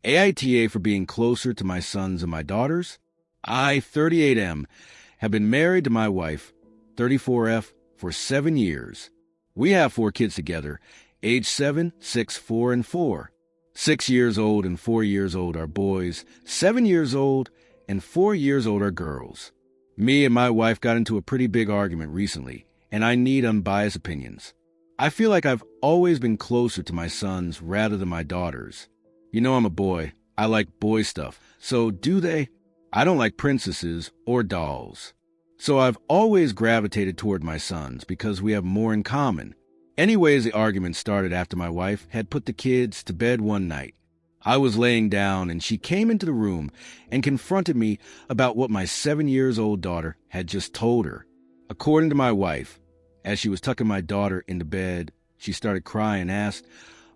AITA for being closer to my sons and my daughters. I, 38M, have been married to my wife, 34F, for 7 years. We have 4 kids together, age 7, 6, 4, and 4. 6 years old and 4 years old are boys, 7 years old and 4 years old are girls. Me and my wife got into a pretty big argument recently, and I need unbiased opinions. I feel like I've always been closer to my sons rather than my daughters. You know I'm a boy. I like boy stuff. So do they? I don't like princesses or dolls. So I've always gravitated toward my sons because we have more in common. Anyways, the argument started after my wife had put the kids to bed one night. I was laying down and she came into the room and confronted me about what my 7-year-old daughter had just told her. According to my wife, as she was tucking my daughter into bed, she started crying and asked,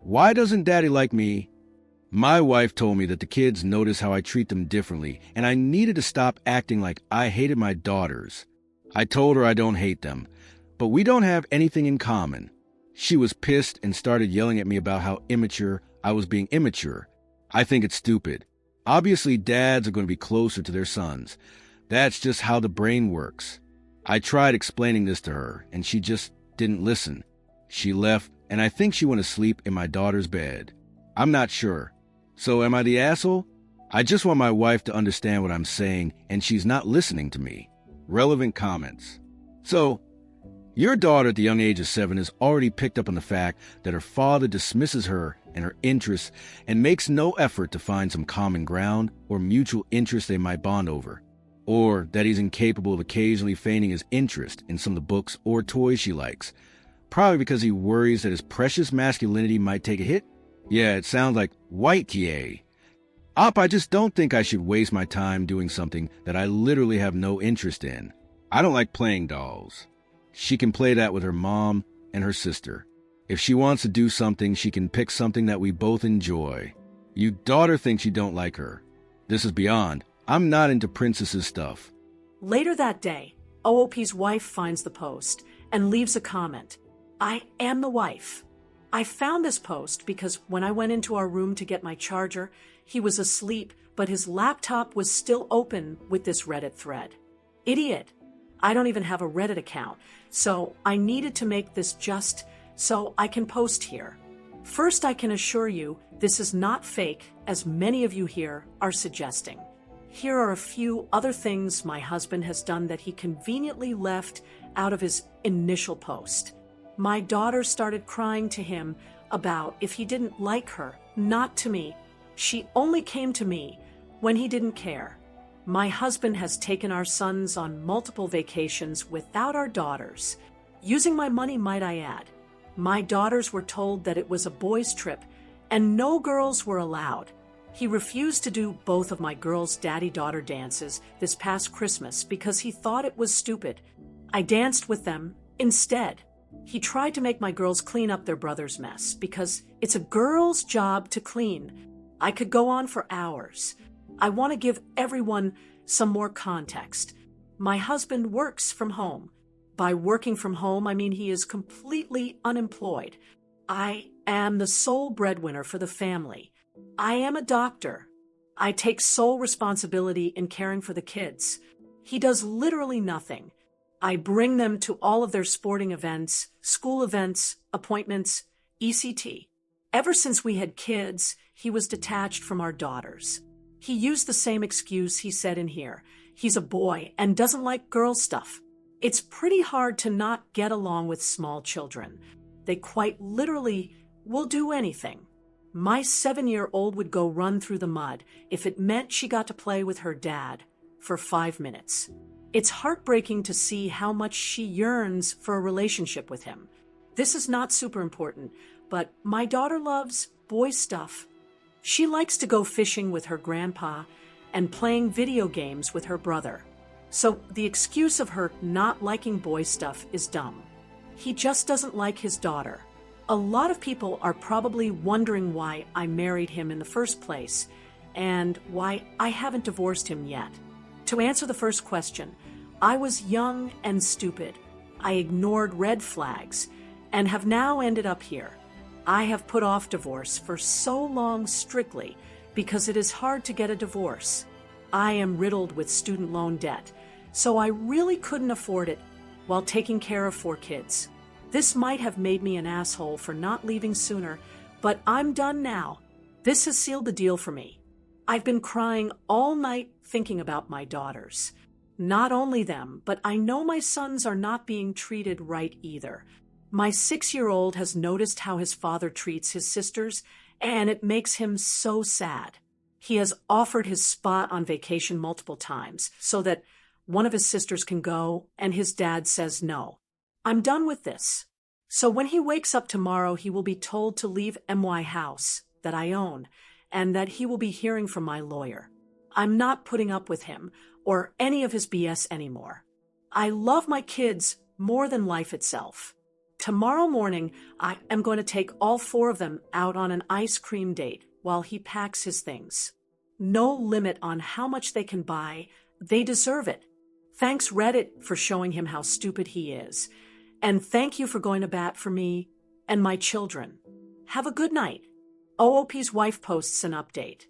"Why doesn't Daddy like me?" My wife told me that the kids notice how I treat them differently, and I needed to stop acting like I hated my daughters. I told her I don't hate them, but we don't have anything in common. She was pissed and started yelling at me about how immature I was being immature. I think it's stupid. Obviously, dads are going to be closer to their sons. That's just how the brain works. I tried explaining this to her, and she just didn't listen. She left, and I think she went to sleep in my daughter's bed. I'm not sure. So am I the asshole? I just want my wife to understand what I'm saying, and she's not listening to me. Relevant comments. So, your daughter at the young age of 7 has already picked up on the fact that her father dismisses her and her interests and makes no effort to find some common ground or mutual interest they might bond over. Or that he's incapable of occasionally feigning his interest in some of the books or toys she likes. Probably because he worries that his precious masculinity might take a hit. Yeah, it sounds like white TA. I just don't think I should waste my time doing something that I literally have no interest in. I don't like playing dolls. She can play that with her mom and her sister. If she wants to do something, she can pick something that we both enjoy. Your daughter thinks you don't like her. This is beyond. I'm not into princesses stuff. Later that day, OOP's wife finds the post and leaves a comment. "I am the wife." I found this post because when I went into our room to get my charger, he was asleep, but his laptop was still open with this Reddit thread. Idiot. I don't even have a Reddit account, so I needed to make this just so I can post here. First, I can assure you this is not fake, as many of you here are suggesting. Here are a few other things my husband has done that he conveniently left out of his initial post. My daughter started crying to him about if he didn't like her, not to me. She only came to me when he didn't care. My husband has taken our sons on multiple vacations without our daughters. Using my money, might I add. My daughters were told that it was a boys' trip and no girls were allowed. He refused to do both of my girls' daddy-daughter dances this past Christmas because he thought it was stupid. I danced with them instead. He tried to make my girls clean up their brother's mess because it's a girl's job to clean. I could go on for hours. I want to give everyone some more context. My husband works from home. By working from home, I mean he is completely unemployed. I am the sole breadwinner for the family. I am a doctor. I take sole responsibility in caring for the kids. He does literally nothing. I bring them to all of their sporting events, school events, appointments, ECT. Ever since we had kids, he was detached from our daughters. He used the same excuse he said in here. He's a boy and doesn't like girl stuff. It's pretty hard to not get along with small children. They quite literally will do anything. My 7-year-old would go run through the mud if it meant she got to play with her dad for 5 minutes. It's heartbreaking to see how much she yearns for a relationship with him. This is not super important, but my daughter loves boy stuff. She likes to go fishing with her grandpa and playing video games with her brother. So the excuse of her not liking boy stuff is dumb. He just doesn't like his daughter. A lot of people are probably wondering why I married him in the first place and why I haven't divorced him yet. To answer the first question, I was young and stupid. I ignored red flags and have now ended up here. I have put off divorce for so long strictly because it is hard to get a divorce. I am riddled with student loan debt, so I really couldn't afford it while taking care of 4 kids. This might have made me an asshole for not leaving sooner, but I'm done now. This has sealed the deal for me. I've been crying all night thinking about my daughters. Not only them, but I know my sons are not being treated right either. My 6-year-old has noticed how his father treats his sisters, and it makes him so sad. He has offered his spot on vacation multiple times so that one of his sisters can go, and his dad says no. I'm done with this. So when he wakes up tomorrow, he will be told to leave my house that I own, and that he will be hearing from my lawyer. I'm not putting up with him or any of his BS anymore. I love my kids more than life itself. Tomorrow morning, I am going to take all 4 of them out on an ice cream date while he packs his things. No limit on how much they can buy. They deserve it. Thanks Reddit for showing him how stupid he is. And thank you for going to bat for me and my children. Have a good night. OOP's wife posts an update.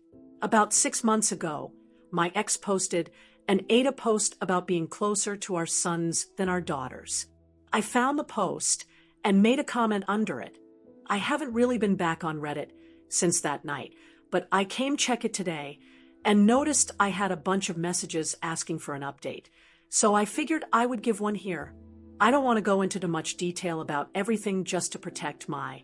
About 6 months ago, my ex posted an AITA post about being closer to our sons than our daughters. I found the post and made a comment under it. I haven't really been back on Reddit since that night, but I came check it today and noticed I had a bunch of messages asking for an update. So I figured I would give one here. I don't want to go into too much detail about everything just to protect my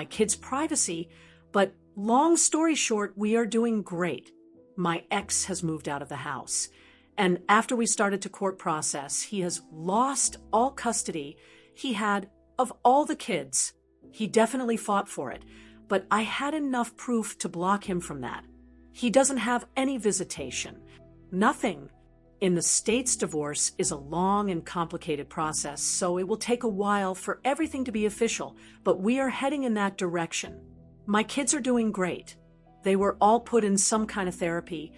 kids' privacy, but long story short, we are doing great. My ex has moved out of the house, and after we started the court process, he has lost all custody he had of all the kids. He definitely fought for it, but I had enough proof to block him from that. He doesn't have any visitation. Nothing. In the states, divorce is a long and complicated process, so it will take a while for everything to be official, but we are heading in that direction. My kids are doing great. They were all put in some kind of therapy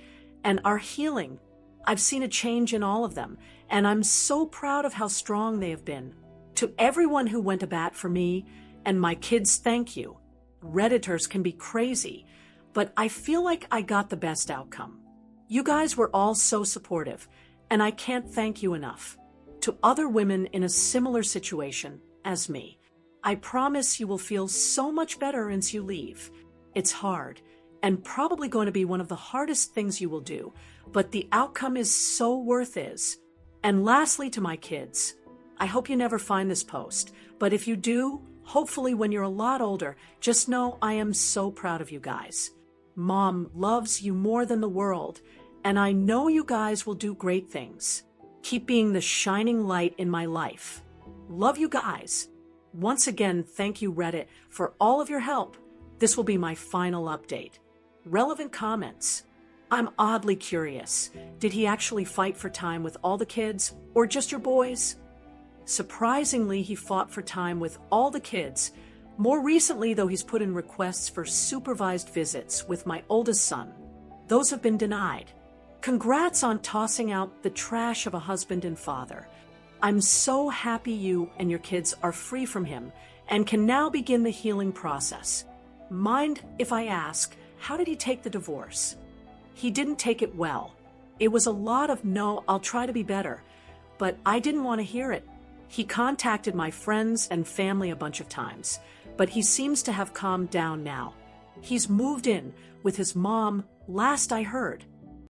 and are healing. I've seen a change in all of them, and I'm so proud of how strong they have been. To everyone who went to bat for me and my kids, thank you. Redditors can be crazy, but I feel like I got the best outcome. You guys were all so supportive, and I can't thank you enough. To other women in a similar situation as me, I promise you will feel so much better once you leave. It's hard, and probably going to be one of the hardest things you will do, but the outcome is so worth it. And lastly, to my kids, I hope you never find this post, but if you do, hopefully when you're a lot older, just know I am so proud of you guys. Mom loves you more than the world, and I know you guys will do great things. Keep being the shining light in my life. Love you guys. Once again, thank you Reddit for all of your help. This will be my final update. Relevant comments. I'm oddly curious. Did he actually fight for time with all the kids, or just your boys? Surprisingly, he fought for time with all the kids. More recently, though, he's put in requests for supervised visits with my oldest son. Those have been denied. Congrats on tossing out the trash of a husband and father. I'm so happy you and your kids are free from him and can now begin the healing process. Mind if I ask, how did he take the divorce? He didn't take it well. It was a lot of no, I'll try to be better, but I didn't want to hear it. He contacted my friends and family a bunch of times, but he seems to have calmed down now. He's moved in with his mom, last I heard.